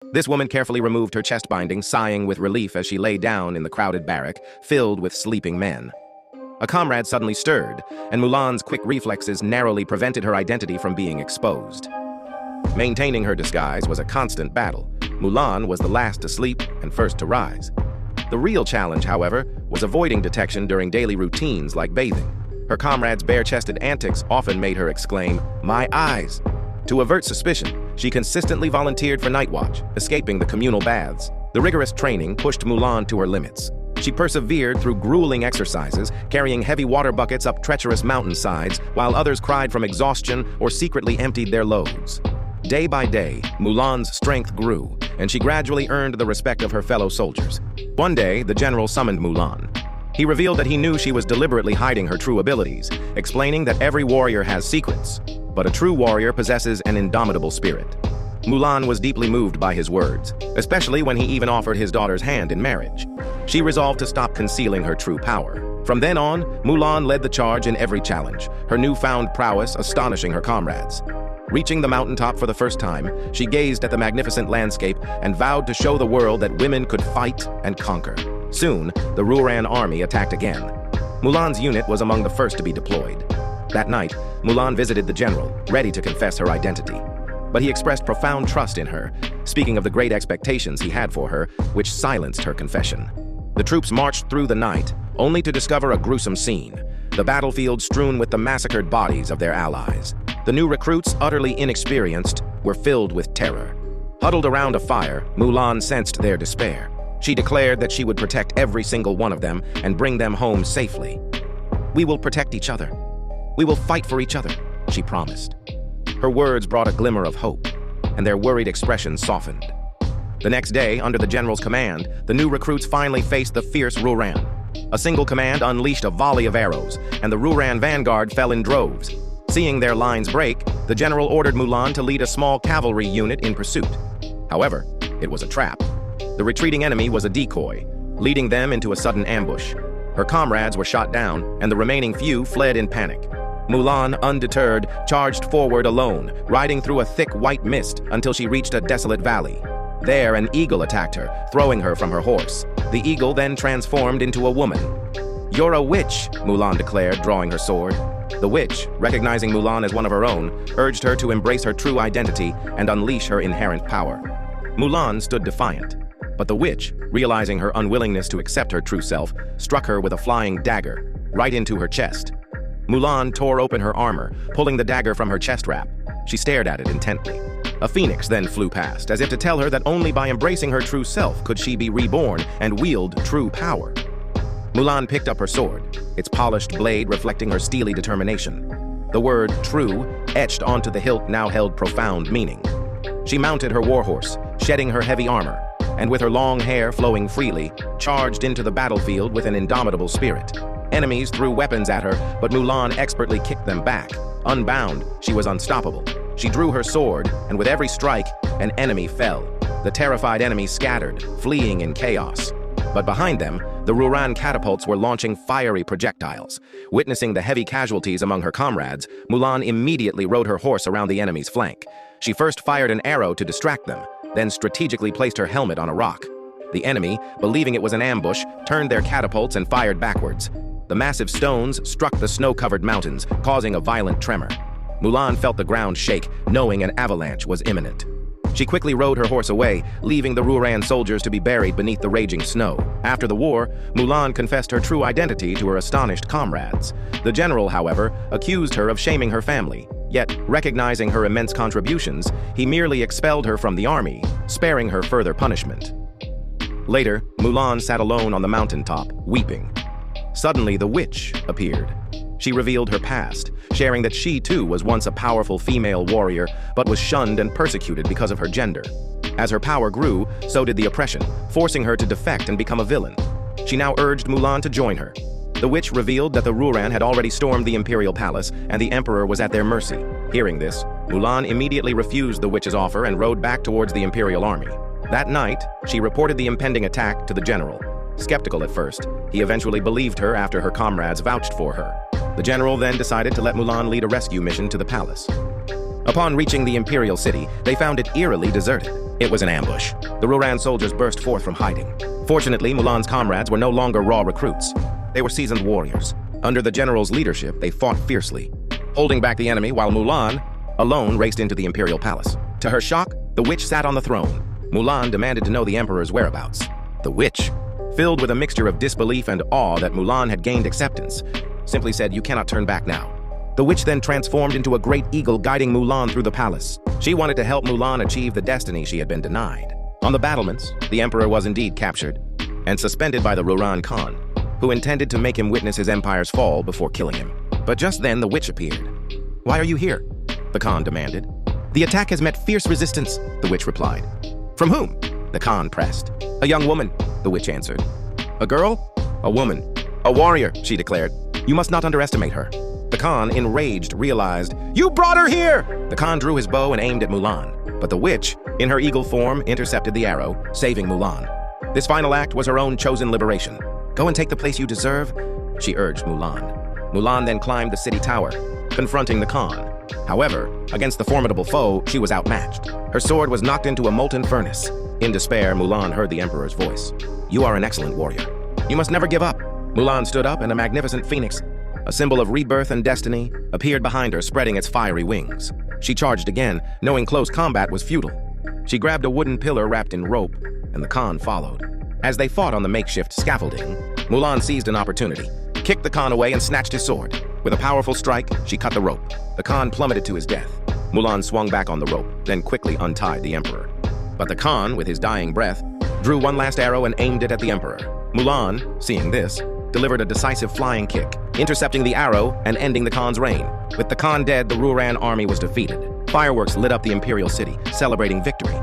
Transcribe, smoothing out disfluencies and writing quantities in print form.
This woman carefully removed her chest binding, sighing with relief as she lay down in the crowded barrack, filled with sleeping men. A comrade suddenly stirred, and Mulan's quick reflexes narrowly prevented her identity from being exposed. Maintaining her disguise was a constant battle. Mulan was the last to sleep and first to rise. The real challenge, however, was avoiding detection during daily routines like bathing. Her comrades' bare-chested antics often made her exclaim, "My eyes!" To avert suspicion, she consistently volunteered for night watch, escaping the communal baths. The rigorous training pushed Mulan to her limits. She persevered through grueling exercises, carrying heavy water buckets up treacherous mountainsides, while others cried from exhaustion or secretly emptied their loads. Day by day, Mulan's strength grew, and she gradually earned the respect of her fellow soldiers. One day, the general summoned Mulan. He revealed that he knew she was deliberately hiding her true abilities, explaining that every warrior has secrets, but a true warrior possesses an indomitable spirit. Mulan was deeply moved by his words, especially when he even offered his daughter's hand in marriage. She resolved to stop concealing her true power. From then on, Mulan led the charge in every challenge, her newfound prowess astonishing her comrades. Reaching the mountaintop for the first time, she gazed at the magnificent landscape and vowed to show the world that women could fight and conquer. Soon, the Rouran army attacked again. Mulan's unit was among the first to be deployed. That night, Mulan visited the general, ready to confess her identity. But he expressed profound trust in her, speaking of the great expectations he had for her, which silenced her confession. The troops marched through the night, only to discover a gruesome scene, the battlefield strewn with the massacred bodies of their allies. The new recruits, utterly inexperienced, were filled with terror. Huddled around a fire, Mulan sensed their despair. She declared that she would protect every single one of them and bring them home safely. "We will protect each other. We will fight for each other," she promised. Her words brought a glimmer of hope, and their worried expressions softened. The next day, under the general's command, the new recruits finally faced the fierce Rouran. A single command unleashed a volley of arrows, and the Rouran vanguard fell in droves. Seeing their lines break, the general ordered Mulan to lead a small cavalry unit in pursuit. However, it was a trap. The retreating enemy was a decoy, leading them into a sudden ambush. Her comrades were shot down, and the remaining few fled in panic. Mulan, undeterred, charged forward alone, riding through a thick white mist until she reached a desolate valley. There, an eagle attacked her, throwing her from her horse. The eagle then transformed into a woman. "You're a witch," Mulan declared, drawing her sword. The witch, recognizing Mulan as one of her own, urged her to embrace her true identity and unleash her inherent power. Mulan stood defiant, but the witch, realizing her unwillingness to accept her true self, struck her with a flying dagger, right into her chest. Mulan tore open her armor, pulling the dagger from her chest wrap. She stared at it intently. A phoenix then flew past, as if to tell her that only by embracing her true self could she be reborn and wield true power. Mulan picked up her sword, its polished blade reflecting her steely determination. The word "true" etched onto the hilt now held profound meaning. She mounted her warhorse, shedding her heavy armor, and with her long hair flowing freely, charged into the battlefield with an indomitable spirit. Enemies threw weapons at her, but Mulan expertly kicked them back. Unbound, she was unstoppable. She drew her sword, and with every strike, an enemy fell. The terrified enemies scattered, fleeing in chaos. But behind them, the Rouran catapults were launching fiery projectiles. Witnessing the heavy casualties among her comrades, Mulan immediately rode her horse around the enemy's flank. She first fired an arrow to distract them, then strategically placed her helmet on a rock. The enemy, believing it was an ambush, turned their catapults and fired backwards. The massive stones struck the snow-covered mountains, causing a violent tremor. Mulan felt the ground shake, knowing an avalanche was imminent. She quickly rode her horse away, leaving the Rouran soldiers to be buried beneath the raging snow. After the war, Mulan confessed her true identity to her astonished comrades. The general, however, accused her of shaming her family. Yet, recognizing her immense contributions, he merely expelled her from the army, sparing her further punishment. Later, Mulan sat alone on the mountaintop, weeping. Suddenly, the witch appeared. She revealed her past, sharing that she too was once a powerful female warrior, but was shunned and persecuted because of her gender. As her power grew, so did the oppression, forcing her to defect and become a villain. She now urged Mulan to join her. The witch revealed that the Rouran had already stormed the imperial palace, and the emperor was at their mercy. Hearing this, Mulan immediately refused the witch's offer and rode back towards the imperial army. That night, she reported the impending attack to the general. Skeptical at first, he eventually believed her after her comrades vouched for her. The general then decided to let Mulan lead a rescue mission to the palace. Upon reaching the imperial city, they found it eerily deserted. It was an ambush. The Rouran soldiers burst forth from hiding. Fortunately, Mulan's comrades were no longer raw recruits. They were seasoned warriors. Under the general's leadership, they fought fiercely, holding back the enemy while Mulan, alone, raced into the imperial palace. To her shock, the witch sat on the throne. Mulan demanded to know the emperor's whereabouts. The witch, filled with a mixture of disbelief and awe that Mulan had gained acceptance, simply said, "You cannot turn back now." The witch then transformed into a great eagle guiding Mulan through the palace. She wanted to help Mulan achieve the destiny she had been denied. On the battlements, the emperor was indeed captured and suspended by the Rouran Khan, who intended to make him witness his empire's fall before killing him. But just then the witch appeared. "Why are you here?" the Khan demanded. "The attack has met fierce resistance," the witch replied. "From whom?" the Khan pressed. "A young woman," the witch answered. "A girl?" "A woman." "A warrior," she declared. "You must not underestimate her." The Khan, enraged, realized, "You brought her here!" The Khan drew his bow and aimed at Mulan, but the witch, in her eagle form, intercepted the arrow, saving Mulan. This final act was her own chosen liberation. "Go and take the place you deserve," she urged Mulan. Mulan then climbed the city tower, confronting the Khan. However, against the formidable foe, she was outmatched. Her sword was knocked into a molten furnace. In despair, Mulan heard the emperor's voice. "You are an excellent warrior. You must never give up." Mulan stood up, and a magnificent phoenix, a symbol of rebirth and destiny, appeared behind her, spreading its fiery wings. She charged again, knowing close combat was futile. She grabbed a wooden pillar wrapped in rope, and the Khan followed. As they fought on the makeshift scaffolding, Mulan seized an opportunity, kicked the Khan away, and snatched his sword. With a powerful strike, she cut the rope. The Khan plummeted to his death. Mulan swung back on the rope, then quickly untied the emperor. But the Khan, with his dying breath, drew one last arrow and aimed it at the emperor. Mulan, seeing this, delivered a decisive flying kick, intercepting the arrow and ending the Khan's reign. With the Khan dead, the Rouran army was defeated. Fireworks lit up the imperial city, celebrating victory.